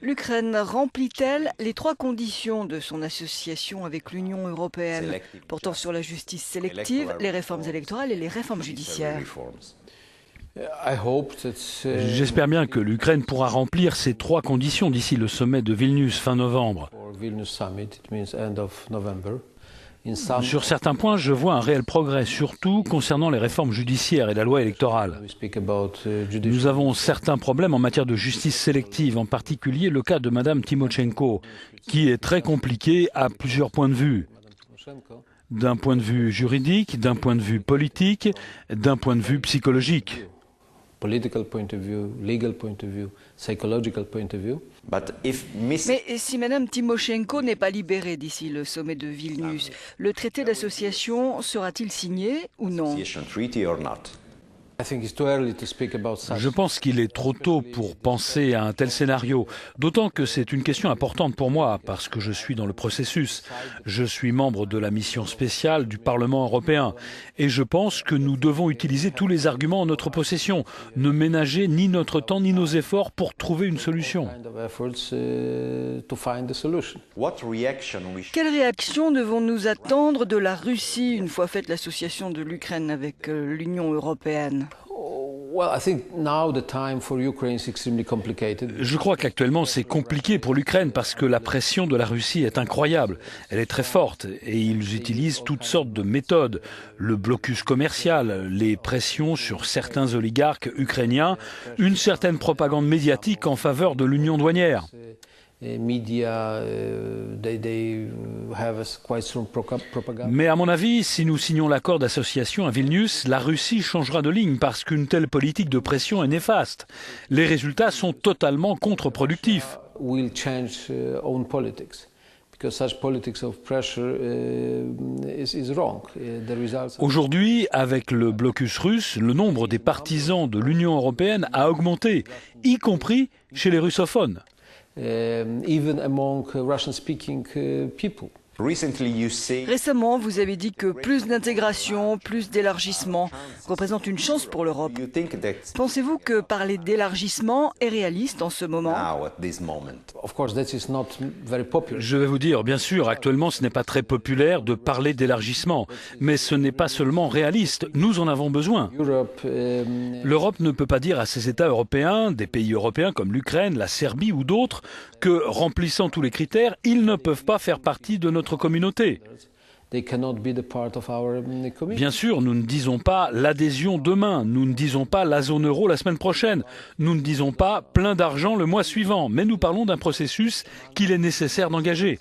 L'Ukraine remplit-elle les 3 conditions de son association avec l'Union européenne, portant sur la justice sélective, les réformes électorales et les réformes judiciaires? J'espère bien que l'Ukraine pourra remplir ces 3 conditions d'ici le sommet de Vilnius fin novembre. Sur certains points, je vois un réel progrès, surtout concernant les réformes judiciaires et la loi électorale. Nous avons certains problèmes en matière de justice sélective, en particulier le cas de Mme Tymoshenko, qui est très compliqué à plusieurs points de vue. D'un point de vue juridique, d'un point de vue politique, d'un point de vue psychologique. Mais si Mme Tymoshenko n'est pas libérée d'ici le sommet de Vilnius, le traité d'association sera-t-il signé ou non? Je pense qu'il est trop tôt pour penser à un tel scénario, d'autant que c'est une question importante pour moi, parce que je suis dans le processus. Je suis membre de la mission spéciale du Parlement européen, et je pense que nous devons utiliser tous les arguments en notre possession, ne ménager ni notre temps ni nos efforts pour trouver une solution. Quelle réaction devons-nous attendre de la Russie une fois faite l'association de l'Ukraine avec l'Union européenne? Je crois qu'actuellement c'est compliqué pour l'Ukraine parce que la pression de la Russie est incroyable. Elle est très forte et ils utilisent toutes sortes de méthodes. Le blocus commercial, les pressions sur certains oligarques ukrainiens, une certaine propagande médiatique en faveur de l'union douanière. Mais à mon avis, si nous signons l'accord d'association à Vilnius, la Russie changera de ligne parce qu'une telle politique de pression est néfaste. Les résultats sont totalement contre-productifs. Aujourd'hui, avec le blocus russe, le nombre des partisans de l'Union européenne a augmenté, y compris chez les russophones. Récemment, vous avez dit que plus d'intégration, plus d'élargissement représente une chance pour l'Europe. Pensez-vous que parler d'élargissement est réaliste en ce moment? Je vais vous dire, bien sûr, actuellement ce n'est pas très populaire de parler d'élargissement, mais ce n'est pas seulement réaliste, nous en avons besoin. L'Europe ne peut pas dire à ses États européens, des pays européens comme l'Ukraine, la Serbie ou d'autres, que remplissant tous les critères, ils ne peuvent pas faire partie de notre communauté. Bien sûr, nous ne disons pas l'adhésion demain, nous ne disons pas la zone euro la semaine prochaine, nous ne disons pas plein d'argent le mois suivant, mais nous parlons d'un processus qu'il est nécessaire d'engager.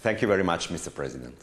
Thank you very much, Mr. President.